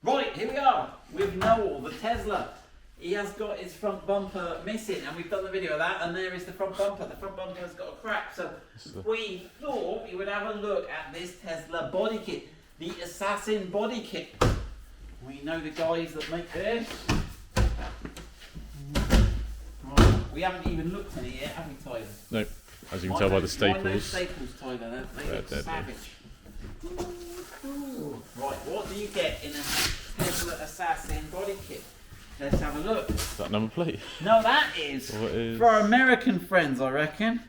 Right, here we are with Noel, the Tesla. He has got his front bumper missing, and we've done the video of that, and there is the front bumper. The front bumper has got a crack, so we thought we would have a look at this Tesla body kit, the Assassin body kit. We know the guys that make this. Right, we haven't even looked at it yet, have we, Tyler? No, as you can tell by the staples. Those staples, Tyler, they look savage. Ooh. Right, what do you get in a Tesla Assassin body kit? Let's have a look. Is that number plate? No, that is for our American friends, I reckon.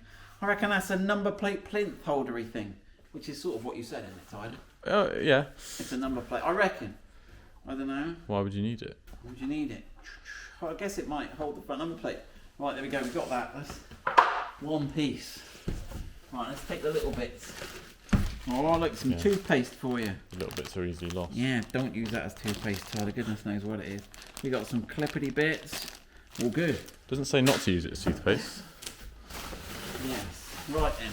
I reckon that's a number plate plinth holdery thing, which is sort of what you said, isn't it, Tyler? Oh, yeah. It's a number plate, I reckon. I don't know. Why would you need it? Why would you need it? Well, I guess it might hold the front number plate. Right, there we go, we've got that. That's one piece. Right, let's take the little bits. Oh, look, some toothpaste for you. The little bits are easily lost. Yeah, don't use that as toothpaste, Tyler. Goodness knows what it is. We got some clippity bits. All good. Doesn't say not to use it as toothpaste. Yes. Right then.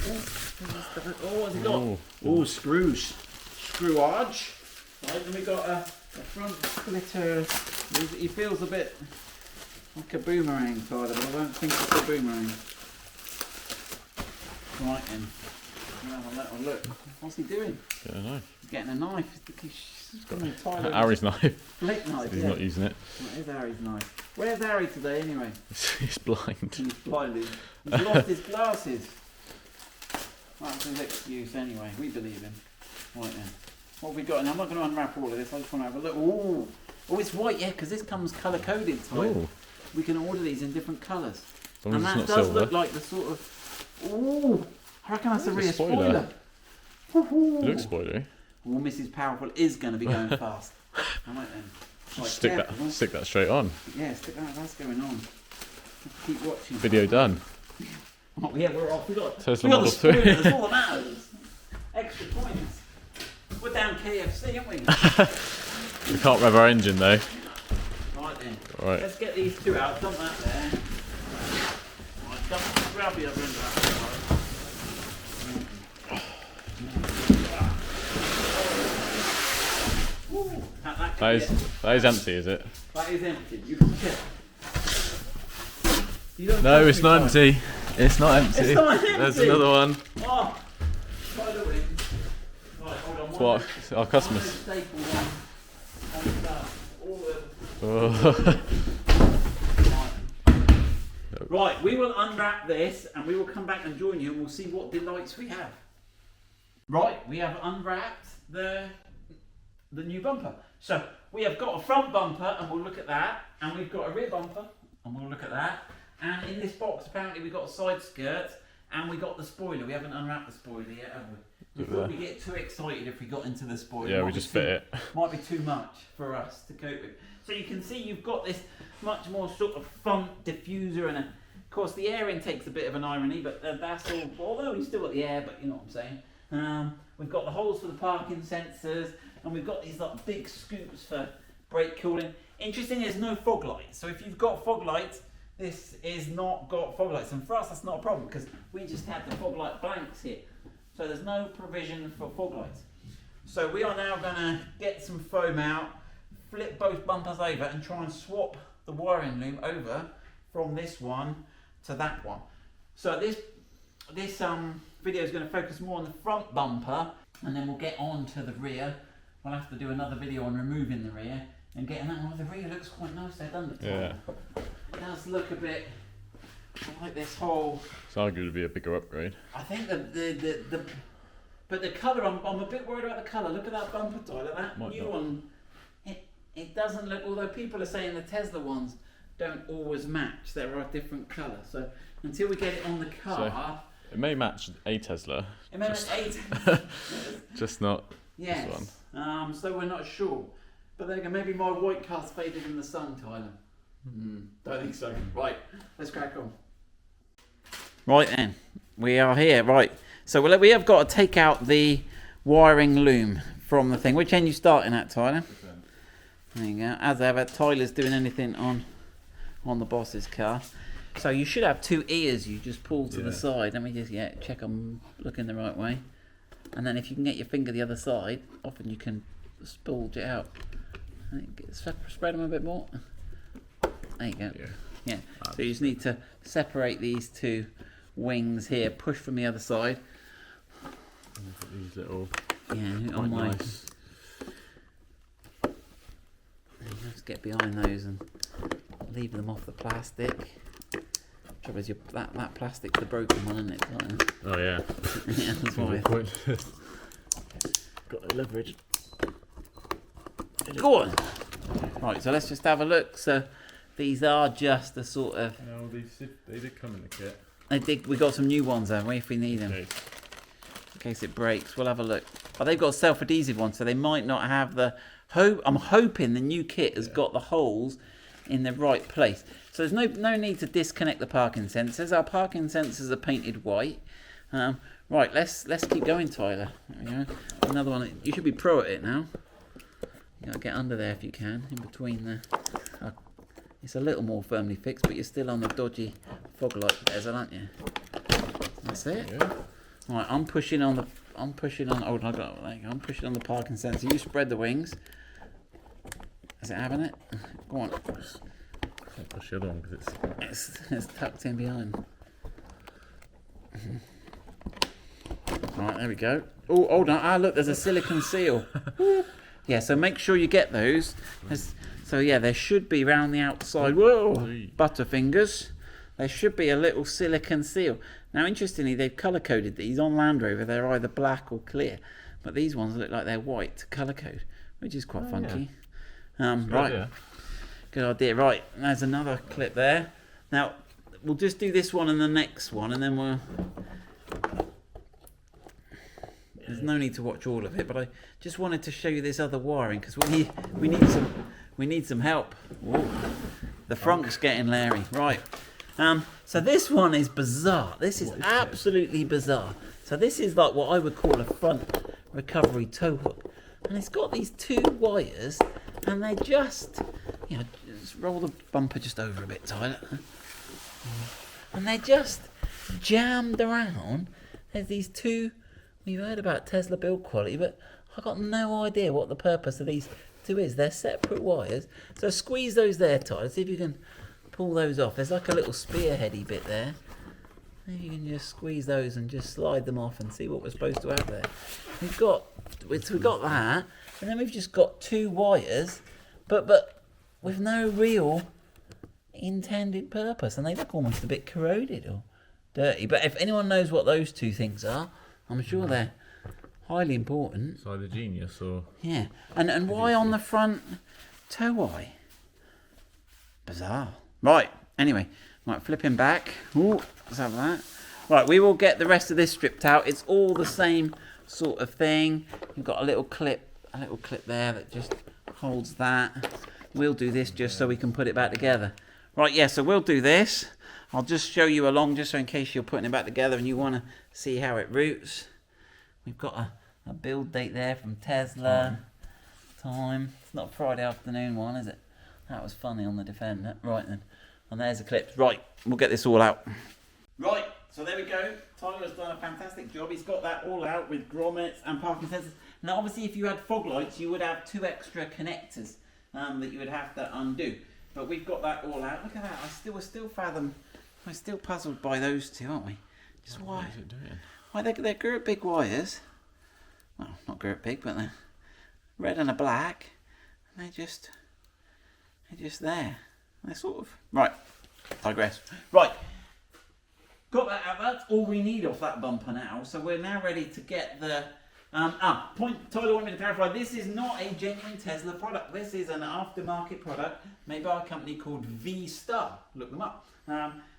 Oh, what's it got? Oh, screws. Screwage. Right, then we got a front splitter. He feels a bit like a boomerang, Tyler, but I don't think it's a boomerang. Right then. Have a little look. What's he doing? Getting a knife. He's getting a knife. He's got Harry's knife. Flick knife. He's not using it. That is Harry's knife. Where's Harry today, anyway? He's blind. He's blinded. He's lost his glasses. That's his excuse, anyway. We believe him. Right then. What have we got? And I'm not going to unwrap all of this. I just want to have a look. Ooh. Oh, it's white, yeah, because this comes colour coded. So we can order these in different colours. And that does look like the sort of. Ooh. I reckon that's a rear spoiler. It looks spoilery. Oh, Mrs. Powerful is going to be going fast. I might then. Right, stick that straight on. Yeah, stick that. That's going on. Keep watching. Video done. Oh, yeah, we're off. We got Tesla Model 3. That's all that matters. Extra points. We're down KFC, aren't we? We can't rev our engine though. Right then. Right. Let's get these two out. Dump that there. Right, grab the other end of that. That is empty, is it? That is empty. You can check. No, it's not empty. It's not empty. It's not empty. There's another one. Oh, by the way. Right, hold on. It's what our customers. Right, we will unwrap this and we will come back and join you and we'll see what delights we have. Right, we have unwrapped the new bumper. So we have got a front bumper and we'll look at that, and we've got a rear bumper and we'll look at that, and in this box apparently we've got a side skirt and we got the spoiler. We haven't unwrapped the spoiler yet, have we? We thought we'd get too excited if we got into the spoiler. Yeah, we just fit it. Might be too much for us to cope with. So you can see you've got this much more sort of front diffuser, and of course the air intake's a bit of an irony, but that's all, although you've still got the air, but you know what I'm saying. We've got the holes for the parking sensors, and we've got these like big scoops for brake cooling. Interesting, there's no fog lights. So if you've got fog lights, this is not got fog lights. And for us, that's not a problem because we just had the fog light blanks here. So there's no provision for fog lights. So we are now gonna get some foam out, flip both bumpers over and try and swap the wiring loom over from this one to that one. So this video is going to focus more on the front bumper, and then we'll get on to the rear. We'll have to do another video on removing the rear and getting that one. The rear looks quite nice there, doesn't it? Yeah. It does look a bit like this whole. It's arguably to be a bigger upgrade. I think but the colour, I'm a bit worried about the colour. Look at that bumper, Tyler. That new one, it doesn't look. Although people are saying the Tesla ones don't always match. There are different colours. So until we get it on the car. It may match a Tesla. It may match a Tesla. Just not this one. So we're not sure. But there you go. Maybe my white car's faded in the sun, Tyler. Don't think so. Right, let's crack on. Right then, we are here. Right, so we have got to take out the wiring loom from the thing. Which end you starting at, Tyler? There you go. As ever, Tyler's doing anything on the boss's car. So you should have two ears you just pull to the side. Let me just check I'm looking the right way. And then if you can get your finger the other side, often you can spulge it out. Spread them a bit more. There you go. Yeah. Yeah. So you just need to separate these two wings here. Push from the other side. These little. Yeah. Quite nice. Just get behind those and leave them off the plastic. Trouble is, that plastic's the broken one, isn't it? Oh yeah. Yeah, that's why. Got no leverage. Go on. Right, so let's just have a look. So these are just the sort of. No, they did come in the kit. We got some new ones, haven't we? If we need them, Okay. in case it breaks, we'll have a look. But they've got self-adhesive ones, so they might not have the. I'm hoping the new kit has got the holes in the right place. So there's no need to disconnect the parking sensors. Our parking sensors are painted white. Right, let's keep going, Tyler. There we go. Another one. You should be pro at it now. You gotta get under there if you can, in between the. It's a little more firmly fixed, but you're still on the dodgy fog light bezel, aren't you? That's it. Yeah. Right, I'm pushing on. Oh, there you go. I'm pushing on the parking sensor. You spread the wings. Is it having it? Go on. Can't push the other one because It's tucked in behind. Right, there we go. Oh, hold on. Ah, look, there's a silicone seal. Yeah, so make sure you get those. So yeah, there should be round the outside. Whoa, butterfingers. There should be a little silicone seal. Now, interestingly, they've colour coded these on Land Rover. They're either black or clear, but these ones look like they're white to colour code, which is quite funky. Yeah. Right, idea. Good idea. Right, there's another clip there. Now, we'll just do this one and the next one, and then we'll. There's no need to watch all of it, but I just wanted to show you this other wiring because we need some help. Ooh, the front's getting Larry. Right. So this one is bizarre. This is absolutely bizarre. So this is like what I would call a front recovery tow hook, and it's got these two wires, and they just roll the bumper just over a bit, Tyler, and they're just jammed around. There's these two. We've heard about Tesla build quality, but I've got no idea what the purpose of these two is. They're separate wires. So squeeze those there, Tyler. See if you can pull those off. There's like a little spearheady bit there. Maybe you can just squeeze those and just slide them off and see what we're supposed to have there. We've got that, and then we've just got two wires, but with no real intended purpose, and they look almost a bit corroded or dirty. But if anyone knows what those two things are, I'm sure they're highly important. It's either genius or. Yeah, and why on the front tow eye? Bizarre. Right. Anyway, right, flipping back. Ooh, let's have that. Right, we will get the rest of this stripped out. It's all the same sort of thing. You've got a little clip there that just holds that. We'll do this just so we can put it back together. Right, yeah, so we'll do this. I'll just show you along just so in case you're putting it back together and you want to see how it roots. We've got a build date there from Tesla. Time. It's not a Friday afternoon one, is it? That was funny on the Defender. Right then. And there's the clips. Right, we'll get this all out. Right, so there we go. Tyler's done a fantastic job. He's got that all out with grommets and parking sensors. Now, obviously, if you had fog lights, you would have two extra connectors that you would have to undo. But we've got that all out. Look at that. We're still puzzled by those two, aren't we? Just why? What is it doing? Why they're girt big wires. Well, not girt big, but they're red and a black. And they're just there. They're sort of right. Digress. Right. Got that out. That's all we need off that bumper now. So we're now ready to get the. Point Tyler wanted me to clarify. This is not a genuine Tesla product. This is an aftermarket product made by a company called V-Star. Look them up.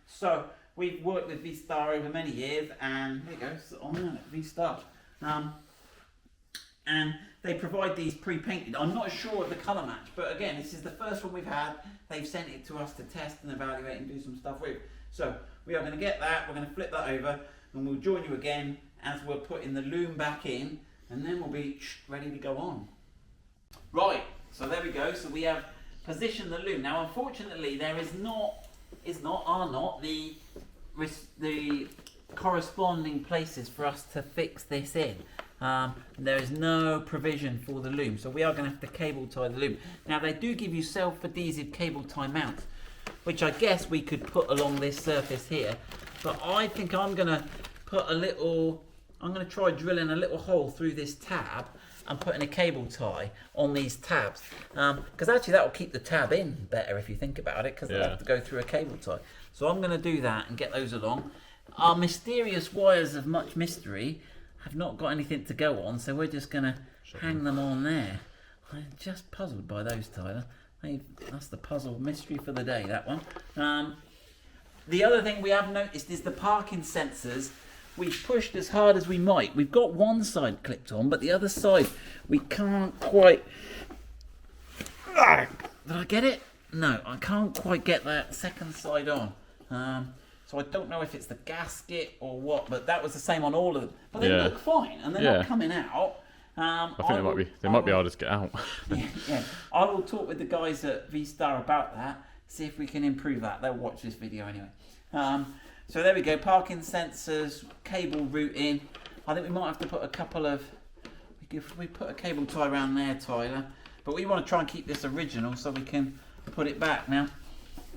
So we've worked with V-Star over many years, and there you go. It's on there, V-Star. And they provide these pre-painted. I'm not sure of the colour match, but again, this is the first one we've had. They've sent it to us to test and evaluate and do some stuff with. So we are going to get that. We're going to flip that over, and we'll join you again as we're putting the loom back in, and then we'll be ready to go on. Right, so there we go. So we have positioned the loom. Now, unfortunately, there are not the corresponding places for us to fix this in. There is no provision for the loom, so we are going to have to cable tie the loom. Now they do give you self-adhesive cable tie mounts, which I guess we could put along this surface here, but I think I'm going to put a little, I'm going to try drilling a little hole through this tab and putting a cable tie on these tabs, because actually that will keep the tab in better if you think about it, because they'll have to go through a cable tie. So I'm going to do that and get those along. Our mysterious wires of much mystery have not got anything to go on, so we're just going to hang them on there. I'm just puzzled by those, Tyler. That's the puzzle mystery for the day, that one. The other thing we have noticed is the parking sensors. We've pushed as hard as we might. We've got one side clipped on, but the other side we can't quite... Did I get it? No, I can't quite get that second side on. So I don't know if it's the gasket or what, but that was the same on all of them. But they look fine, and they're not coming out. I think they might be hard to get out. Yeah, I will talk with the guys at V-Star about that, see if we can improve that. They'll watch this video anyway. So there we go, parking sensors, cable routing. I think we might have to put a couple of, we put a cable tie around there, Tyler. But we want to try and keep this original so we can put it back now.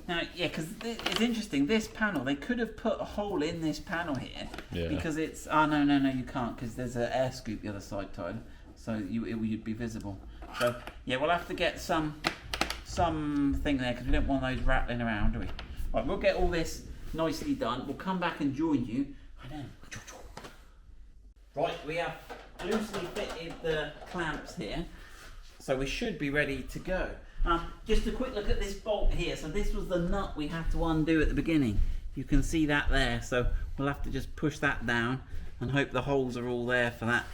Now, yeah, because it's interesting, this panel, they could have put a hole in this panel here. Yeah. Because it's, oh no, you can't, because there's an air scoop the other side, Tyler. So you'd be visible. So, yeah, we'll have to get some thing there, because we don't want those rattling around, do we? Right, we'll get all this nicely done. We'll come back and join you. Right, we have loosely fitted the clamps here, so we should be ready to go. Just a quick look at this bolt here. So this was the nut we had to undo at the beginning. You can see that there. So we'll have to just push that down and hope the holes are all there for that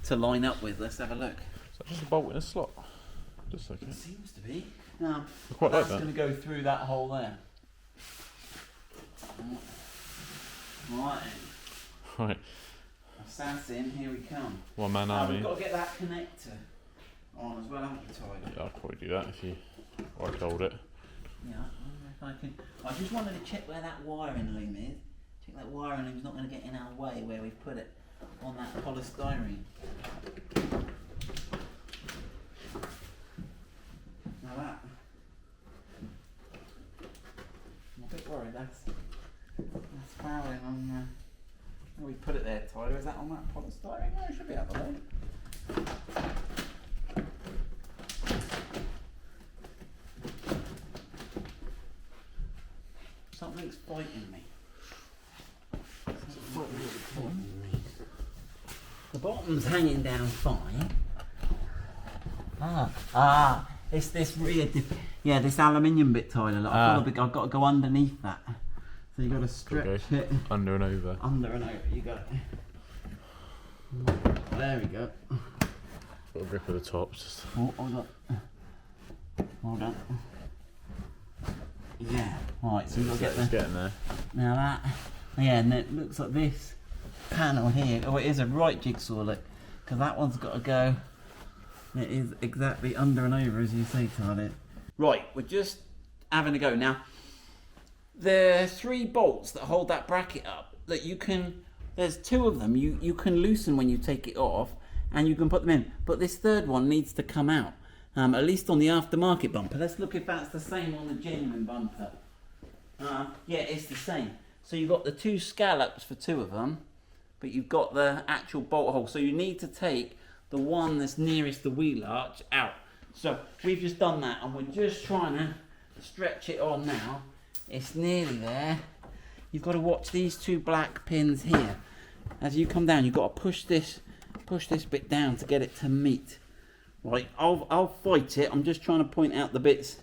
to line up with. Let's have a look. So just a bolt in a slot. Just like it seems to be. I quite like that. That's going to go through that hole there. Right. Assassin, here we come. One man army. We've got to get that connector on as well, haven't we, Tyler? Yeah, I'll probably do that if you or hold it. Yeah, I wonder if I can. I just wanted to check where that wiring loom is. Check that wiring loom's not going to get in our way where we've put it on that polystyrene. Now that. I'm a bit worried that's fouling on. Where we put it there, Tyler? Is that on that polystyrene? No, it should be out of the way. Something's fighting me. The bottom's hanging down fine. It's this rear, this aluminium bit, Tyler. I've got to go underneath that. So you got to stretch it under and over. Under and over. You got it. There we go. Got a grip of the tops. Just... Oh, hold on. Yeah. Right. So you got to get there. Getting there. Now that. Yeah, and it looks like this panel here. Oh, it is a right jigsaw look, because that one's got to go. It is exactly under and over, as you say, Tyler. Right. We're just having a go now. The 3 bolts that hold that bracket up, that you can, there's 2 of them, you can loosen when you take it off, and you can put them in. But this third one needs to come out, at least on the aftermarket bumper. Let's look if that's the same on the genuine bumper. Yeah, it's the same. So you've got the 2 scallops for 2 of them, but you've got the actual bolt hole. So you need to take the one that's nearest the wheel arch out. So we've just done that, and we're just trying to stretch it on now. It's nearly there. You've got to watch these 2 black pins here. As you come down, you've got to push this bit down to get it to meet. Right, I'll fight it. I'm just trying to point out the bits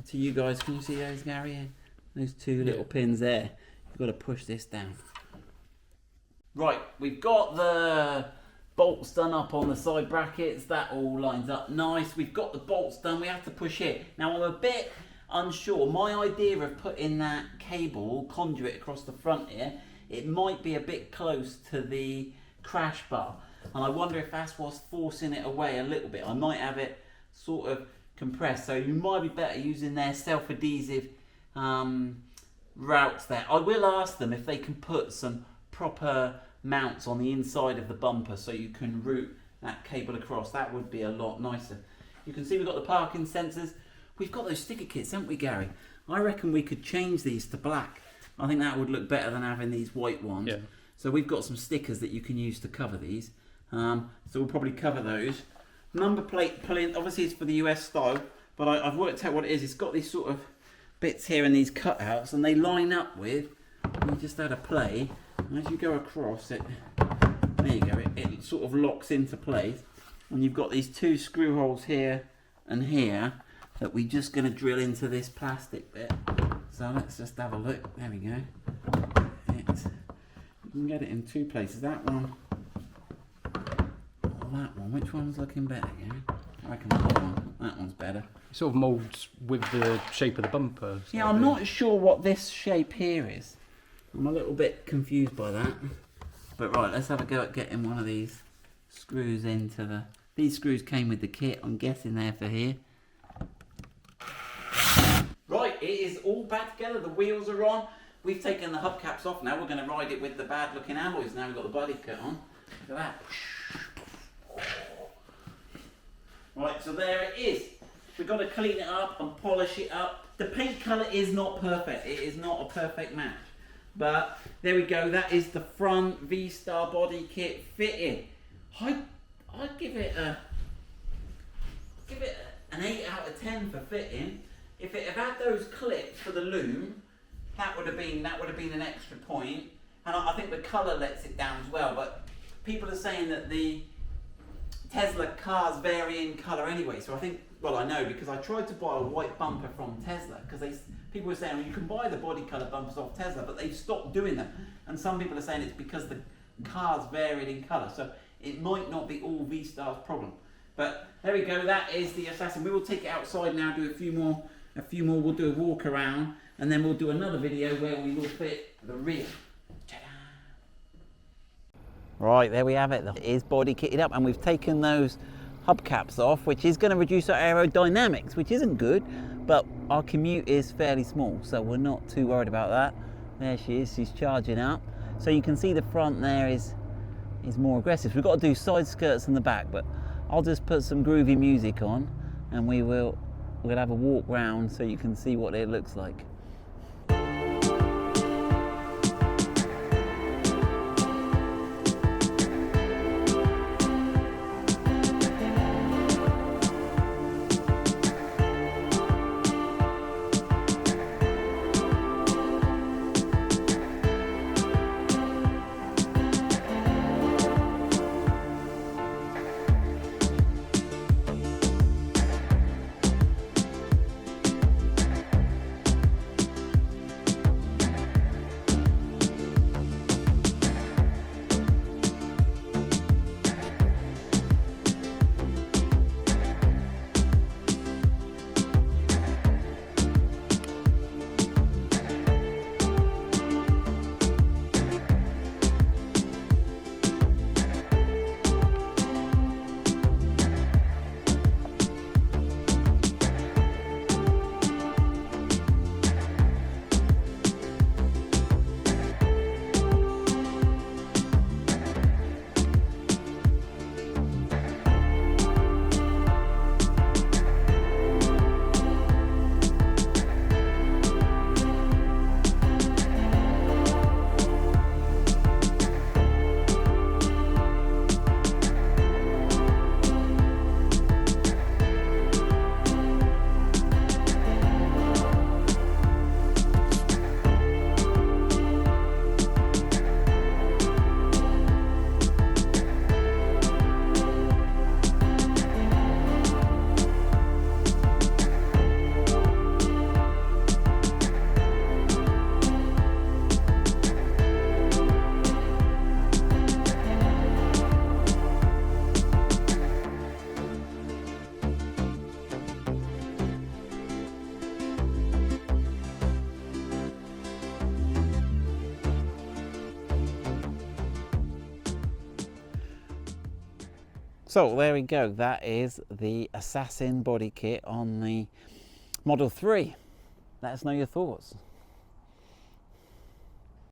to you guys. Can you see those, Gary? Those 2 little pins there. You've got to push this down. Right, we've got the bolts done up on the side brackets. That all lines up nice. We've got the bolts done. We have to push it. Now I'm a bit unsure. My idea of putting that cable conduit across the front here, it might be a bit close to the crash bar, and I wonder if that's what's forcing it away a little bit. I might have it sort of compressed, so you might be better using their self-adhesive routes there. I will ask them if they can put some proper mounts on the inside of the bumper so you can route that cable across. That would be a lot nicer. You can see we've got the parking sensors. We've got those sticker kits, haven't we, Gary? I reckon we could change these to black. I think that would look better than having these white ones. Yeah. So we've got some stickers that you can use to cover these. So we'll probably cover those. Number plate pulling, obviously it's for the US style, but I've worked out what it is. It's got these sort of bits here and these cutouts, and they line up with, you just add a play, and as you go across it, there you go, it sort of locks into place. And you've got these two screw holes here and here that we're just going to drill into this plastic bit. So let's just have a look. There we go. You can get it in two places. That one or that one. Which one's looking better, Gary? I reckon that one. That one's better. It sort of moulds with the shape of the bumper. Yeah, I'm not sure what this shape here is. I'm a little bit confused by that. But right, let's have a go at getting one of these screws into the... These screws came with the kit. I'm guessing they're for here. Right, it is all back together. The wheels are on. We've taken the hubcaps off now. We're going to ride it with the bad looking alloys. Now we've got the body kit on. Look at that. Right, so there it is. We've got to clean it up and polish it up. The paint colour is not perfect. It is not a perfect match. But there we go. That is the front V-Star body kit fitting. I'd give it an 8 out of 10 for fitting. If it had had those clips for the loom, that would have been an extra point. And I think the colour lets it down as well. But people are saying that the Tesla cars vary in colour anyway. So I think, well, I know because I tried to buy a white bumper from Tesla because people were saying, well, you can buy the body colour bumpers off Tesla, but they've stopped doing them. And some people are saying it's because the cars varied in colour. So it might not be all V-Star's problem. But there we go. That is the Assassin. We will take it outside now, do a few more. We'll do a walk around, and then we'll do another video where we will fit the rear. Ta-da! Right, there we have it. It is body kitted up, and we've taken those hubcaps off, which is going to reduce our aerodynamics, which isn't good, but our commute is fairly small, so we're not too worried about that. There she is. She's charging up. So you can see the front there is more aggressive. We've got to do side skirts in the back, but I'll just put some groovy music on, and we'll have a walk round so you can see what it looks like. So there we go, that is the Assassin body kit on the Model 3. Let us know your thoughts.